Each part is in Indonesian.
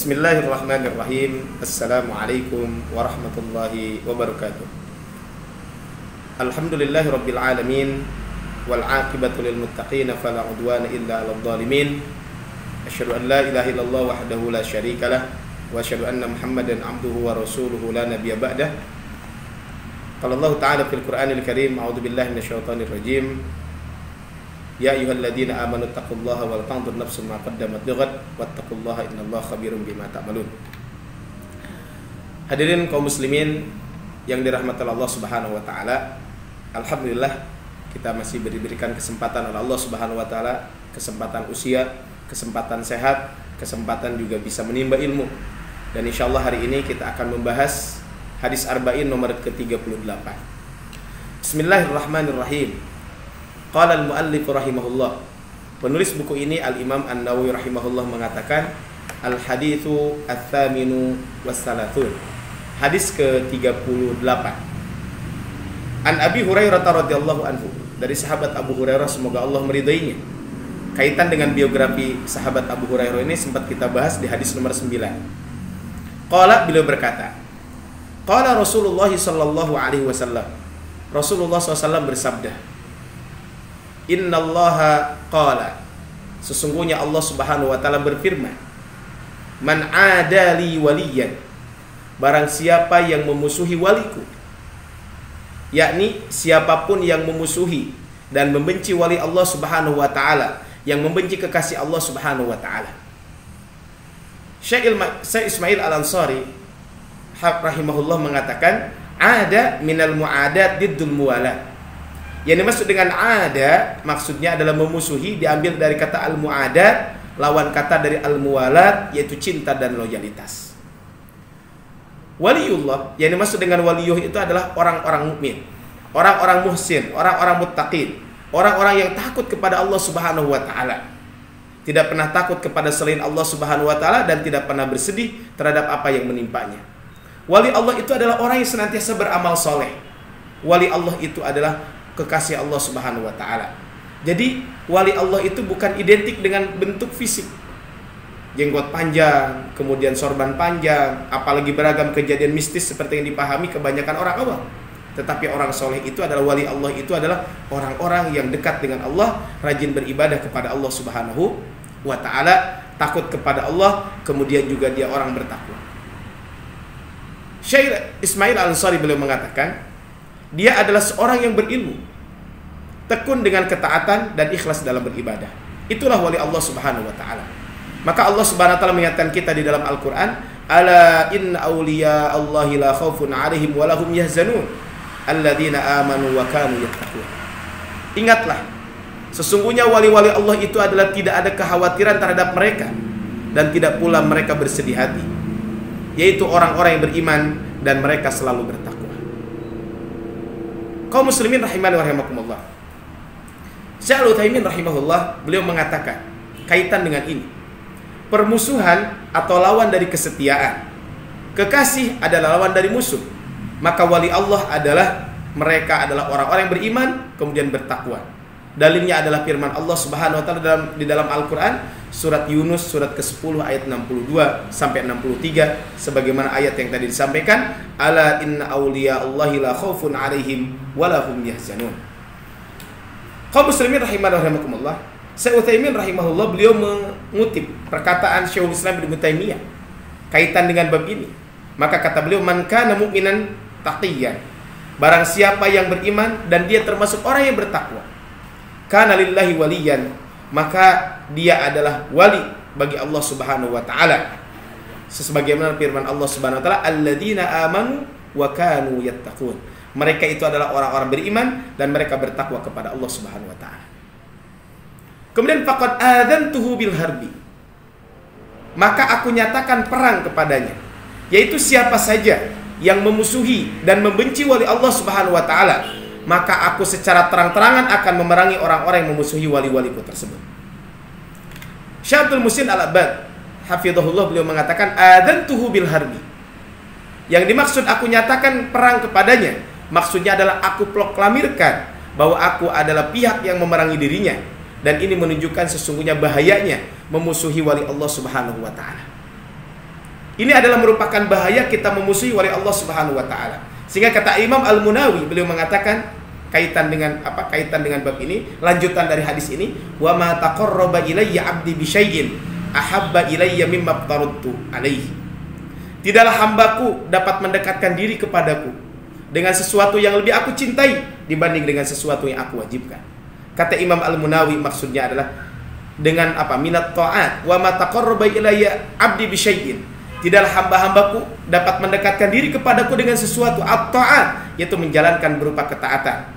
Bismillahirrahmanirrahim. Assalamualaikum warahmatullahi wabarakatuh. Alhamdulillahirabbil alamin wal 'aqibatu lil muttaqin fala 'udwana illa 'alal zalimin. Asyhadu an la ilaha illallah wahdahu la syarikalah wa asyhadu anna Muhammadan 'abduhu wa rasuluhu la nabiyya ba'dah. Qala Allah ta'ala fil Qur'anil Karim, a'udzu billahi minasyaitonir rajim. Ya ayyuhalladzina amanu taqullaha wal tanzur nafsum ma qaddamat lighad wattaqullaha innallaha khabirum bima ta'malun. Hadirin kaum muslimin yang dirahmati Allah Subhanahu wa taala, alhamdulillah kita masih diberikan kesempatan oleh Allah Subhanahu wa taala, kesempatan usia, kesempatan sehat, kesempatan juga bisa menimba ilmu. Dan insyaallah hari ini kita akan membahas hadis arba'in nomor ke-38. Bismillahirrahmanirrahim. Qala al-muallif rahimahullah. Penulis buku ini Al-Imam An-Nawawi rahimahullah mengatakan al-haditsu ats-tsaminu was-salasun. Hadis ke-38. An Abi Hurairah radhiyallahu anhu, dari sahabat Abu Hurairah semoga Allah meridainya. Kaitan dengan biografi sahabat Abu Hurairah ini sempat kita bahas di hadis nomor 9. Qala, beliau berkata, qala Rasulullah sallallahu alaihi wasallam. Rasulullah SAW bersabda, Innallaha qala, sesungguhnya Allah Subhanahu wa taala berfirman, Man adali waliyan, barang siapa yang memusuhi waliku, yakni siapapun yang memusuhi dan membenci wali Allah Subhanahu wa taala, yang membenci kekasih Allah Subhanahu wa taala. Syekh Ismail Al-Ansari rahimahullah mengatakan, ada minal mu'adat diddul muwalat. Yang dimaksud dengan ada, maksudnya adalah memusuhi, diambil dari kata al-mu'adat, lawan kata dari al-muwalat, yaitu cinta dan loyalitas. Waliullah, yang dimaksud dengan waliyuh itu adalah orang-orang mukmin, orang-orang muhsin, orang-orang muttaqin, orang-orang yang takut kepada Allah Subhanahu wa taala. Tidak pernah takut kepada selain Allah Subhanahu wa taala dan tidak pernah bersedih terhadap apa yang menimpanya. Wali Allah itu adalah orang yang senantiasa beramal soleh. Wali Allah itu adalah kekasih Allah Subhanahu wa taala. Jadi wali Allah itu bukan identik dengan bentuk fisik, jenggot panjang, kemudian sorban panjang, apalagi beragam kejadian mistis seperti yang dipahami kebanyakan orang awam. Tetapi orang soleh itu adalah wali Allah, itu adalah orang-orang yang dekat dengan Allah, rajin beribadah kepada Allah Subhanahu wa taala, takut kepada Allah, kemudian juga dia orang bertakwa. Syekh Ismail Al-Ansari beliau mengatakan, dia adalah seorang yang berilmu, tekun dengan ketaatan dan ikhlas dalam beribadah. Itulah wali Allah Subhanahu wa taala. Maka Allah Subhanahu wa taala mengingatkan kita di dalam Al-Qur'an, ala inna awliya Allahi la khaufun 'alaihim wa lahum yahzanun alladzina amanu wa kanu yattaqun. Ingatlah, sesungguhnya wali-wali Allah itu adalah tidak ada kekhawatiran terhadap mereka dan tidak pula mereka bersedih hati, yaitu orang-orang yang beriman dan mereka selalu bertakwa. Kaum muslimin rahimani wa rahimakumullah. Syekh Al-Utsaimin rahimahullah beliau mengatakan kaitan dengan ini, permusuhan atau lawan dari kesetiaan, kekasih adalah lawan dari musuh. Maka wali Allah adalah, mereka adalah orang-orang yang beriman kemudian bertakwa. Dalilnya adalah firman Allah Subhanahu wa taala di dalam Al-Qur'an, surat Yunus surat ke-10 ayat 62 sampai 63, sebagaimana ayat yang tadi disampaikan, ala inna awliya Allahi la khaufun 'alaihim wa lahum yahzanun. Kaum muslimin rahimani wa rahimakumullah. Syekh Utsaimin rahimahullah beliau mengutip perkataan Syekhul Islam Ibnu Taimiyah kaitan dengan bab ini. Maka kata beliau, man kana mu'minan taqiyyan, barang siapa yang beriman dan dia termasuk orang yang bertakwa, kana lillahi waliyan, maka dia adalah wali bagi Allah Subhanahu wa taala. Sebagaimana firman Allah Subhanahu wa taala, alladzina amanu wa kanu yattaqun. Mereka itu adalah orang-orang beriman dan mereka bertakwa kepada Allah Subhanahu wa taala. Kemudian faqad adzantuhu bil harbi, maka aku nyatakan perang kepadanya, yaitu siapa saja yang memusuhi dan membenci wali Allah Subhanahu wa taala, maka aku secara terang-terangan akan memerangi orang-orang yang memusuhi wali-waliku tersebut. Syekh Abdul Muhsin Al-Abbad hafizahullah beliau mengatakan adzantuhu bil harbi, yang dimaksud aku nyatakan perang kepadanya, maksudnya adalah aku proklamirkan bahwa aku adalah pihak yang memerangi dirinya, dan ini menunjukkan sesungguhnya bahayanya memusuhi wali Allah Subhanahu wa taala. Ini adalah merupakan bahaya kita memusuhi oleh Allah Subhanahu wa taala. Sehingga kata Imam Al-Munawi, beliau mengatakan kaitan dengan apa? Kaitan dengan bab ini, lanjutan dari hadis ini, wa ma taqarraba ilayya 'abdi bi syai'in ahabba ilayya mimma aftaradtu alaihi. Tidaklah hambaku dapat mendekatkan diri kepadaku dengan sesuatu yang lebih aku cintai dibanding dengan sesuatu yang aku wajibkan. Kata Imam Al-Munawi, maksudnya adalah dengan apa? Minat ta'at wa ma taqarraba ilayya 'abdi bi syai'in. Tidaklah hamba-hambaku dapat mendekatkan diri kepadaku dengan sesuatu at-ta'at, yaitu menjalankan berupa ketaatan.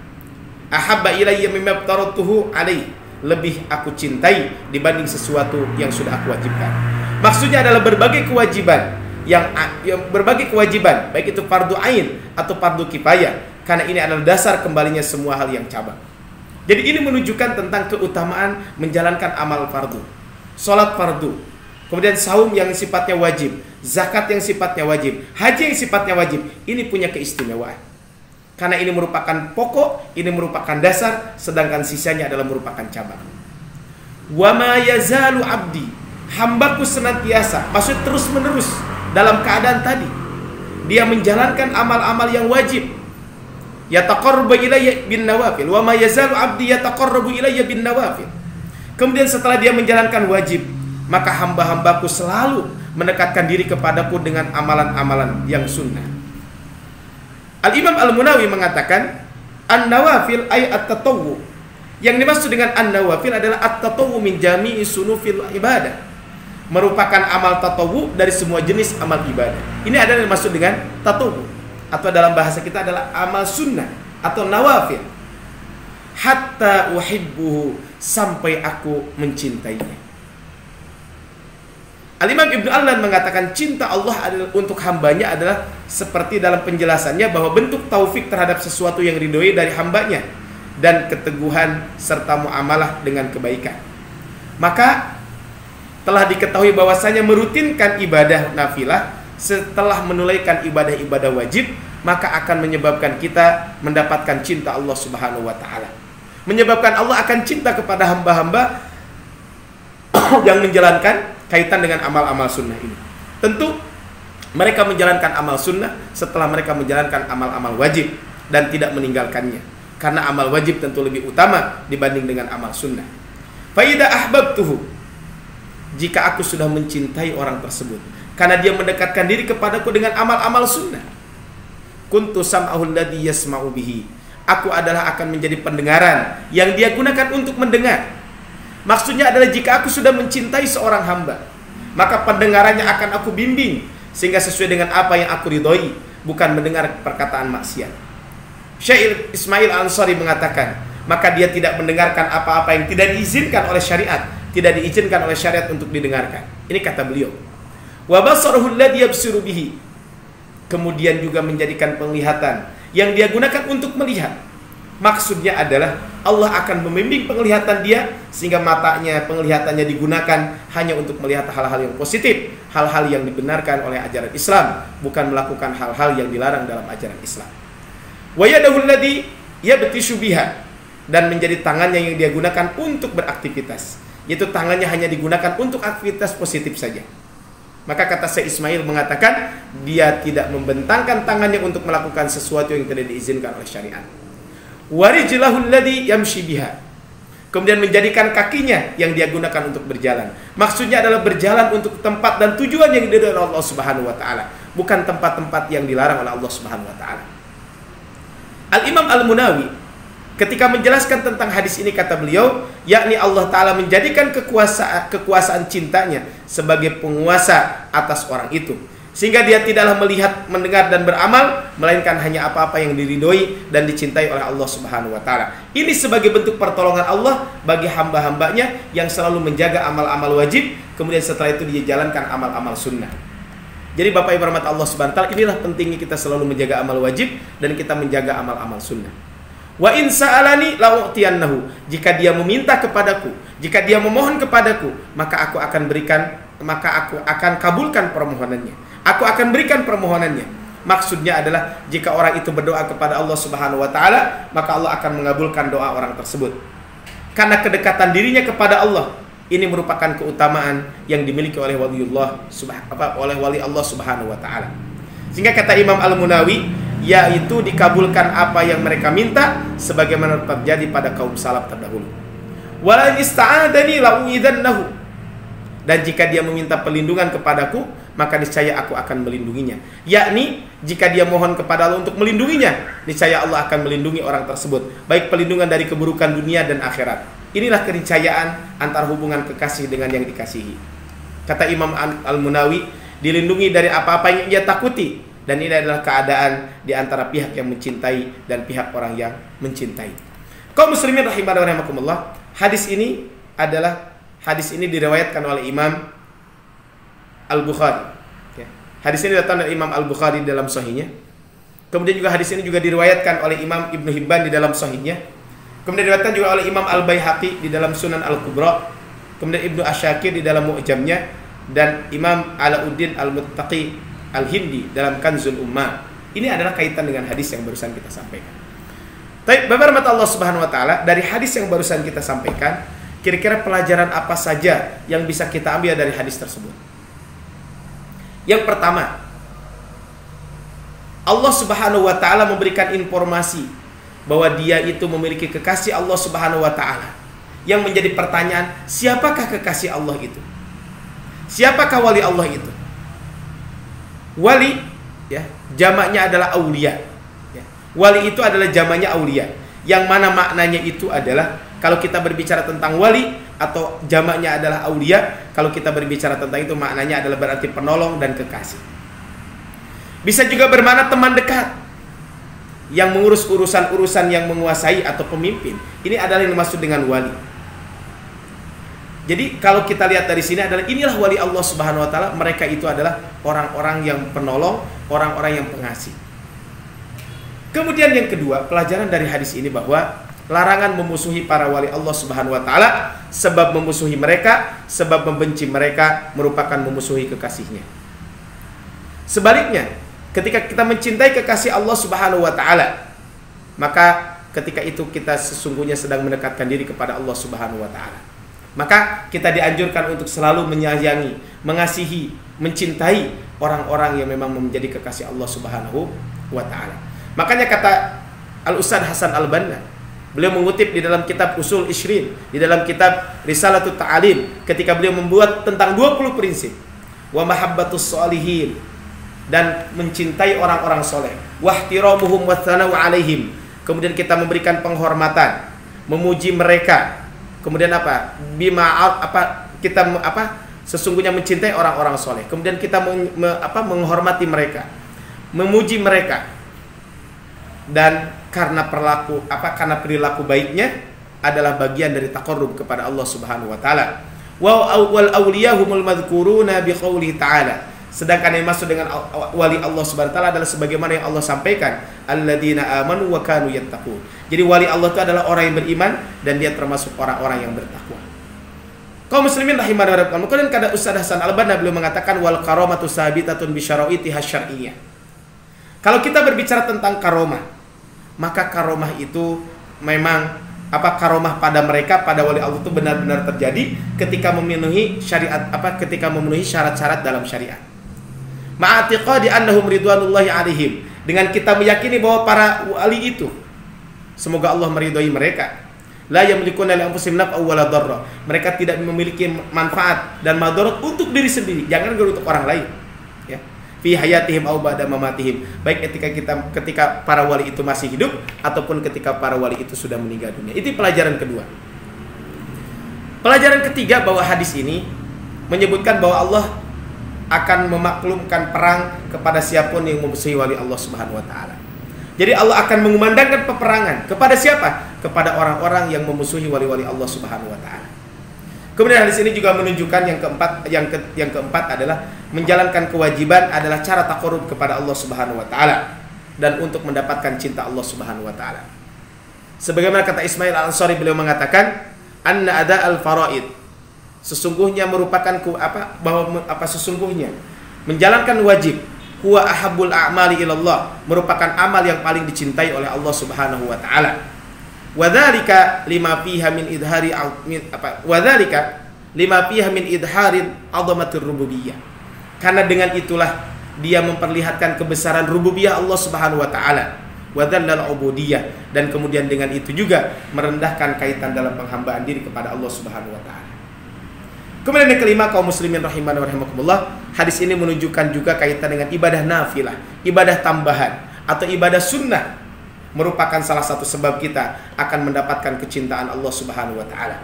Ahabba ilayya mimma aftaradtuhu alaihi, lebih aku cintai dibanding sesuatu yang sudah aku wajibkan. Maksudnya adalah berbagai kewajiban yang berbagai kewajiban, baik itu fardu ain atau fardu kifayah, karena ini adalah dasar kembalinya semua hal yang cabang. Jadi ini menunjukkan tentang keutamaan menjalankan amal fardu. Salat fardu, kemudian saum yang sifatnya wajib, zakat yang sifatnya wajib, haji yang sifatnya wajib, ini punya keistimewaan. Karena ini merupakan pokok, ini merupakan dasar, sedangkan sisanya adalah merupakan cabang. Wa ma yazalu abdi, hambaku senantiasa, maksud terus menerus dalam keadaan tadi, dia menjalankan amal-amal yang wajib. Yataqarrabu ilayya bin nawafil, wa ma yazalu abdi yataqarrabu ilayya bin nawafil. Kemudian setelah dia menjalankan wajib, maka hamba-hambaku selalu mendekatkan diri kepadaku dengan amalan-amalan yang sunnah. Al-Imam Al-Munawi mengatakan, an-nawafil ay at-tatawwu. Yang dimaksud dengan an-nawafil adalah at-tatawwu min jami'i sunufil ibadah. Merupakan amal tatawwu dari semua jenis amal ibadah. Ini adalah yang dimaksud dengan tatawwu, atau dalam bahasa kita adalah amal sunnah atau nawafil. Hatta uhibbuhu, sampai aku mencintainya. Al-Imam Ibnu Al-Lan mengatakan cinta Allah adalah untuk hambanya adalah seperti dalam penjelasannya bahwa bentuk taufik terhadap sesuatu yang ridhoi dari hambanya dan keteguhan serta muamalah dengan kebaikan. Maka telah diketahui bahwasanya merutinkan ibadah nafilah setelah menunaikan ibadah-ibadah wajib, maka akan menyebabkan kita mendapatkan cinta Allah Subhanahu wa taala. Menyebabkan Allah akan cinta kepada hamba-hamba yang menjalankan kaitan dengan amal-amal sunnah ini. Tentu mereka menjalankan amal sunnah setelah mereka menjalankan amal-amal wajib dan tidak meninggalkannya, karena amal wajib tentu lebih utama dibanding dengan amal sunnah. Fa idza ahbabtuhu, jika aku sudah mencintai orang tersebut karena dia mendekatkan diri kepadaku dengan amal-amal sunnah, kuntu sam'ahul ladzi yasma'u bihi, aku adalah akan menjadi pendengaran yang dia gunakan untuk mendengar. Maksudnya adalah jika aku sudah mencintai seorang hamba, maka pendengarannya akan aku bimbing sehingga sesuai dengan apa yang aku ridhoi, bukan mendengar perkataan maksiat. Syair Ismail Ansari mengatakan, maka dia tidak mendengarkan apa-apa yang tidak diizinkan oleh syariat, tidak diizinkan oleh syariat untuk didengarkan. Ini kata beliau. Wa basaruhu alladhi yabsiru bihi, kemudian juga menjadikan penglihatan yang dia gunakan untuk melihat. Maksudnya adalah Allah akan membimbing penglihatan dia sehingga matanya, penglihatannya digunakan hanya untuk melihat hal-hal yang positif, hal-hal yang dibenarkan oleh ajaran Islam, bukan melakukan hal-hal yang dilarang dalam ajaran Islam. Wa yadahu alladhi yabtishu biha, dan menjadi tangannya yang dia gunakan untuk beraktivitas, yaitu tangannya hanya digunakan untuk aktivitas positif saja. Maka kata Syekh Ismail mengatakan, dia tidak membentangkan tangannya untuk melakukan sesuatu yang tidak diizinkan oleh syariat. Warijlahul ladzi yamshi biha, kemudian menjadikan kakinya yang dia gunakan untuk berjalan. Maksudnya adalah berjalan untuk tempat dan tujuan yang diridhoi oleh Allah Subhanahu wa taala, bukan tempat-tempat yang dilarang oleh Allah Subhanahu wa taala. Al-Imam Al-Munawi ketika menjelaskan tentang hadis ini kata beliau, yakni Allah taala menjadikan kekuasaan cintanya sebagai penguasa atas orang itu, sehingga dia tidaklah melihat, mendengar dan beramal melainkan hanya apa-apa yang diridhoi dan dicintai oleh Allah Subhanahu wa taala. Ini sebagai bentuk pertolongan Allah bagi hamba-hambanya yang selalu menjaga amal-amal wajib, kemudian setelah itu dia jalankan amal-amal sunnah. Jadi Bapak Ibu rahmat Allah Subhanahu wa taala, inilah pentingnya kita selalu menjaga amal wajib dan kita menjaga amal-amal sunnah. Wa in sa'alani la'utiyannahu, jika dia meminta kepadaku, jika dia memohon kepadaku, maka aku akan berikan, maka aku akan kabulkan permohonannya. Aku akan berikan permohonannya. Maksudnya adalah jika orang itu berdoa kepada Allah Subhanahu wa taala, maka Allah akan mengabulkan doa orang tersebut. Karena kedekatan dirinya kepada Allah Ini merupakan keutamaan yang dimiliki oleh oleh wali Allah Subhanahu wa taala. Sehingga kata Imam Al-Munawi, yaitu dikabulkan apa yang mereka minta sebagaimana terjadi pada kaum salaf terdahulu. Wala ista'adani la'uidzannahu. Dan jika dia meminta perlindungan kepadaku, maka niscaya aku akan melindunginya. Yakni jika dia mohon kepada Allah untuk melindunginya, niscaya Allah akan melindungi orang tersebut, baik perlindungan dari keburukan dunia dan akhirat. Inilah keniscayaan antara hubungan kekasih dengan yang dikasihi. Kata Imam Al-Munawi, dilindungi dari apa-apa yang ia takuti, dan ini adalah keadaan di antara pihak yang mencintai dan pihak orang yang mencintai. Kaum muslimin rahimani wa rahimakumullah, hadis ini diriwayatkan oleh Imam Al-Bukhari. Hadis ini datang dari Imam Al-Bukhari dalam sahihnya. Kemudian juga hadis ini juga diriwayatkan oleh Imam Ibnu Hibban di dalam sahihnya. Kemudian diriwayatkan juga oleh Imam Al-Baihaqi di dalam Sunan Al-Kubra. Kemudian Ibnu Asyakir di dalam Mu'jamnya, dan Imam Alauddin Al-Muttaqi Al-Hindi dalam Kanzul Ummah. Ini adalah kaitan dengan hadis yang barusan kita sampaikan. Baik, Bapak rahmat Allah Subhanahu wa taala, dari hadis yang barusan kita sampaikan, kira-kira pelajaran apa saja yang bisa kita ambil dari hadis tersebut? Yang pertama, Allah Subhanahu wa taala memberikan informasi bahwa dia itu memiliki kekasih Allah Subhanahu wa taala. Yang menjadi pertanyaan, siapakah kekasih Allah itu? Siapakah wali Allah itu? Wali, ya, jamaknya adalah aulia. Ya. Wali itu adalah jamaknya aulia. Yang mana maknanya itu adalah, kalau kita berbicara tentang wali atau jamaknya adalah aulia, kalau kita berbicara tentang itu maknanya adalah berarti penolong dan kekasih. Bisa juga bermakna teman dekat yang mengurus urusan-urusan yang menguasai atau pemimpin. Ini adalah yang dimaksud dengan wali. Jadi kalau kita lihat dari sini adalah inilah wali Allah Subhanahu wa taala. Mereka itu adalah orang-orang yang penolong, orang-orang yang pengasih. Kemudian yang kedua, pelajaran dari hadis ini bahwa larangan memusuhi para wali Allah Subhanahu wa taala, sebab memusuhi mereka, sebab membenci mereka merupakan memusuhi kekasihnya. Sebaliknya, ketika kita mencintai kekasih Allah Subhanahu wa taala, maka ketika itu kita sesungguhnya sedang mendekatkan diri kepada Allah Subhanahu wa taala. Maka kita dianjurkan untuk selalu menyayangi, mengasihi, mencintai orang-orang yang memang menjadi kekasih Allah Subhanahu wa taala. Makanya kata Al-Ustadz Hasan Al-Banna, beliau mengutip di dalam kitab Usul Ishrin, di dalam kitab Risalatut Ta'alim, ketika beliau membuat tentang 20 prinsip. Wa mahabbatus sholihin, dan mencintai orang-orang soleh, wahtiramuhum watsanau alaihim, kemudian kita memberikan penghormatan, memuji mereka, kemudian sesungguhnya mencintai orang-orang soleh, kemudian kita menghormati mereka, memuji mereka, dan karena perilaku baiknya adalah bagian dari taqarrub kepada Allah Subhanahu wa taala. Wal awliyahumul madhkuruna biqaulihi ta'ala, sedangkan yang masuk dengan wali Allah Subhanahu wa taala adalah sebagaimana yang Allah sampaikan, alladzina amanu wa kanu yattaqun. Jadi wali Allah itu adalah orang yang beriman dan dia termasuk orang-orang yang bertakwa. Kaum muslimin rahimani wa rahimakumullah. Kemudian kata Ustaz Hasan Al-Banna, beliau mengatakan wal karamatu sabitatun bi syaraitiha syar'iyyah. Kalau kita berbicara tentang karomah, maka karomah itu memang karomah pada mereka, pada wali Allah itu benar-benar terjadi ketika memenuhi syariat ketika memenuhi syarat-syarat dalam syariat. Ma'atiqadi annahum ridwanullahi alaihim, dengan kita meyakini bahwa para wali itu semoga Allah meridhai mereka. La yamlikuna li anfusihim naf'an wala dharra, mereka tidak memiliki manfaat dan madarat untuk diri sendiri, jangan untuk orang lain. Ya. Fi hayatihim aw ba'da mamatihim, baik ketika para wali itu masih hidup ataupun ketika para wali itu sudah meninggal dunia. Itu pelajaran kedua. Pelajaran ketiga, bahwa hadis ini menyebutkan bahwa Allah akan memaklumkan perang kepada siapapun yang memusuhi wali Allah Subhanahu wa taala. Jadi Allah akan mengumandangkan peperangan kepada siapa? Kepada orang-orang yang memusuhi wali-wali Allah Subhanahu wa taala. Kemudian hadis ini juga menunjukkan yang keempat adalah menjalankan kewajiban adalah cara taqarrub kepada Allah Subhanahu wa taala dan untuk mendapatkan cinta Allah Subhanahu wa taala. Sebagaimana kata Ismail Al-Ansari, beliau mengatakan anna ada al-faraid, sesungguhnya merupakan sesungguhnya menjalankan wajib, huwa ahabbul a'mali ilallah, merupakan amal yang paling dicintai oleh Allah Subhanahu wa taala. Wadzalika lima fiha min idhari wadzalika lima fiha min idharin 'azamatir rububiyyah. Karena dengan itulah dia memperlihatkan kebesaran rububiyah Allah Subhanahu wa taala, wa dzallal ubudiyyah, dan kemudian dengan itu juga merendahkan kaitan dalam penghambaan diri kepada Allah Subhanahu wa taala. Kemudian yang kelima, kaum muslimin rahimani wa rahimakumullah, hadis ini menunjukkan juga kaitan dengan ibadah nafilah, ibadah tambahan atau ibadah sunnah, merupakan salah satu sebab kita akan mendapatkan kecintaan Allah Subhanahu wa taala.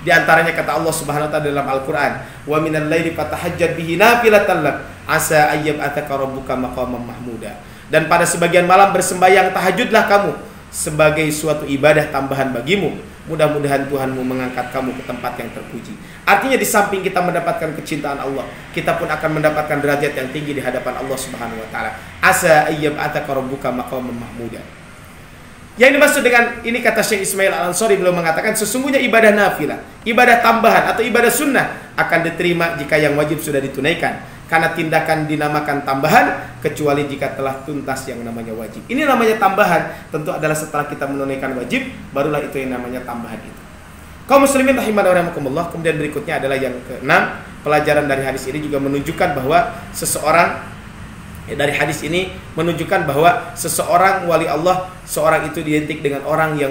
Di antaranya kata Allah Subhanahu wa taala dalam Al-Qur'an, "Wa minal laili fatahajjad bihi nafilatan lak, asa ayyab'ataka rabbuka maqaman mahmuda." Dan pada sebagian malam bersembahyang tahajudlah kamu sebagai suatu ibadah tambahan bagimu. Mudah-mudahan Tuhanmu mengangkat kamu ke tempat yang terpuji. Artinya di samping kita mendapatkan kecintaan Allah, kita pun akan mendapatkan derajat yang tinggi di hadapan Allah Subhanahu wa taala. Asa ayyab'ataka rabbuka maqaman mahmuda. Yang dimaksud dengan ini, kata Syekh Ismail Al-Ansari, beliau mengatakan sesungguhnya ibadah nafilah, ibadah tambahan atau ibadah sunnah akan diterima jika yang wajib sudah ditunaikan. Karena tindakan dinamakan tambahan kecuali jika telah tuntas yang namanya wajib. Ini namanya tambahan, tentu adalah setelah kita menunaikan wajib, barulah itu yang namanya tambahan itu. Kaum muslimin rahimani wa rahimakumullah, kemudian berikutnya adalah yang keenam, pelajaran dari hadis ini juga menunjukkan bahwa dari hadis ini menunjukkan bahwa seseorang wali Allah, seorang itu identik dengan orang yang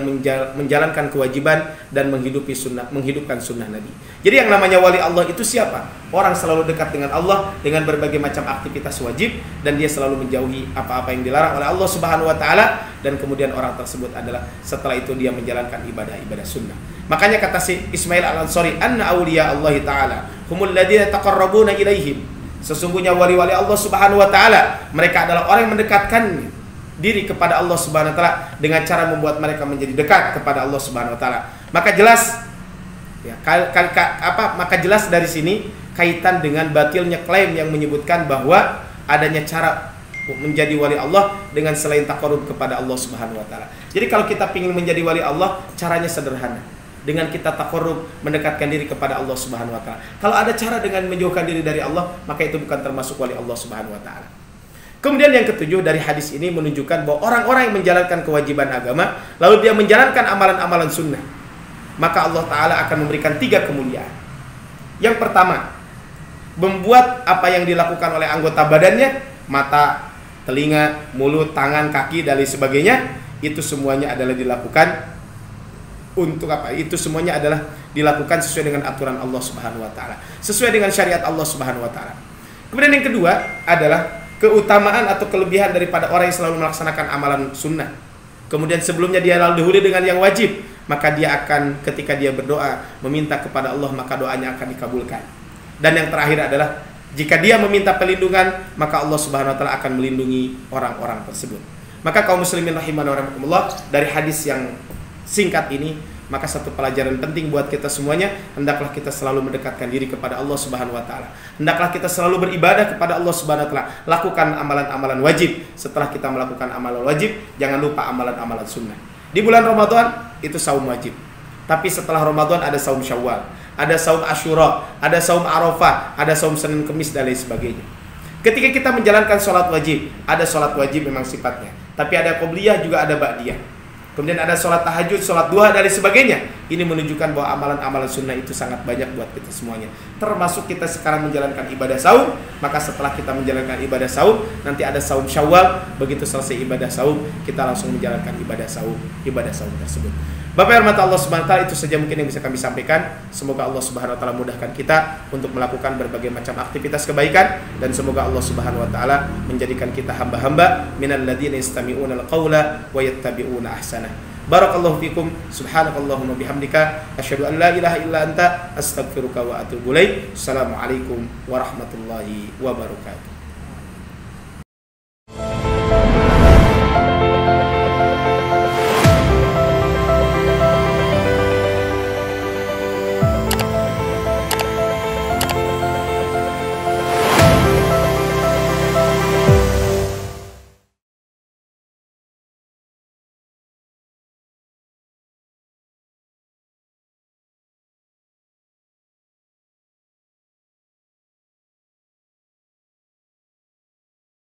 menjalankan kewajiban dan menghidupkan sunnah Nabi. Jadi yang namanya wali Allah itu siapa? Orang selalu dekat dengan Allah dengan berbagai macam aktivitas wajib, dan dia selalu menjauhi apa-apa yang dilarang oleh Allah Subhanahu wa taala, dan kemudian orang tersebut adalah setelah itu dia menjalankan ibadah-ibadah sunnah. Makanya kata si Ismail Al-Ansari, "Anna awliya Allah taala humul ladzina taqarrabuna ilaihim." Sesungguhnya wali-wali Allah Subhanahu wa taala, mereka adalah orang yang mendekatkan diri kepada Allah Subhanahu wa taala dengan cara membuat mereka menjadi dekat kepada Allah Subhanahu wa taala. Maka jelas maka jelas dari sini kaitan dengan batilnya klaim yang menyebutkan bahwa adanya cara menjadi wali Allah dengan selain taqarrub kepada Allah Subhanahu wa taala. Jadi kalau kita ingin menjadi wali Allah, caranya sederhana. Dengan kita taqarrub, mendekatkan diri kepada Allah Subhanahu wa taala. Kalau ada cara dengan menjauhkan diri dari Allah, maka itu bukan termasuk wali Allah Subhanahu wa taala. Kemudian yang ketujuh, dari hadis ini menunjukkan bahwa orang-orang yang menjalankan kewajiban agama lalu dia menjalankan amalan-amalan sunnah, maka Allah taala akan memberikan 3 kemuliaan. Yang pertama, membuat apa yang dilakukan oleh anggota badannya, mata, telinga, mulut, tangan, kaki, dan lain sebagainya, itu semuanya adalah dilakukan untuk apa? Itu semuanya adalah dilakukan sesuai dengan aturan Allah Subhanahu wa taala, sesuai dengan syariat Allah Subhanahu wa taala. Kemudian yang kedua adalah keutamaan atau kelebihan daripada orang yang selalu melaksanakan amalan sunnah. Kemudian sebelumnya dia lalu dahulu dengan yang wajib, maka dia akan ketika dia berdoa meminta kepada Allah, maka doanya akan dikabulkan. Dan yang terakhir adalah jika dia meminta perlindungan, maka Allah Subhanahu wa taala akan melindungi orang-orang tersebut. Maka kaum muslimin rahimani wa rahimakumullah, dari hadis yang singkat ini, maka satu pelajaran penting buat kita semuanya, hendaklah kita selalu mendekatkan diri kepada Allah Subhanahu wa taala. Hendaklah kita selalu beribadah kepada Allah Subhanahu wa taala. Lakukan amalan-amalan wajib. Setelah kita melakukan amalan wajib, jangan lupa amalan-amalan sunnah. Di bulan Ramadan itu saum wajib. Tapi setelah Ramadan ada saum Syawal, ada saum Asyura, ada saum Arafah, ada saum Senin Kemis, dan lain sebagainya. Ketika kita menjalankan sholat wajib, ada sholat wajib memang sifatnya, tapi ada qobliyah juga ada ba'diyah. Kemudian ada sholat tahajud, sholat duha, dan sebagainya. Ini menunjukkan bahwa amalan-amalan sunnah itu sangat banyak buat kita semuanya. Termasuk kita sekarang menjalankan ibadah saum, maka setelah kita menjalankan ibadah saum, nanti ada saum Syawal. Begitu selesai ibadah saum, kita langsung menjalankan ibadah saum tersebut. Bapak hormat Allah Subhanahu wa taala, itu saja mungkin yang bisa kami sampaikan. Semoga Allah Subhanahu wa taala mudahkan kita untuk melakukan berbagai macam aktivitas kebaikan, dan semoga Allah Subhanahu wa taala menjadikan kita hamba-hamba minal ladzina yastami'una al-qaula wa yattabi'una ahsana. Barakallahu fikum, subhanakallahumma bihamdika, asyhadu an la ilaha illa anta, astaghfiruka wa atubu ilaik. Assalamualaikum warahmatullahi wabarakatuh.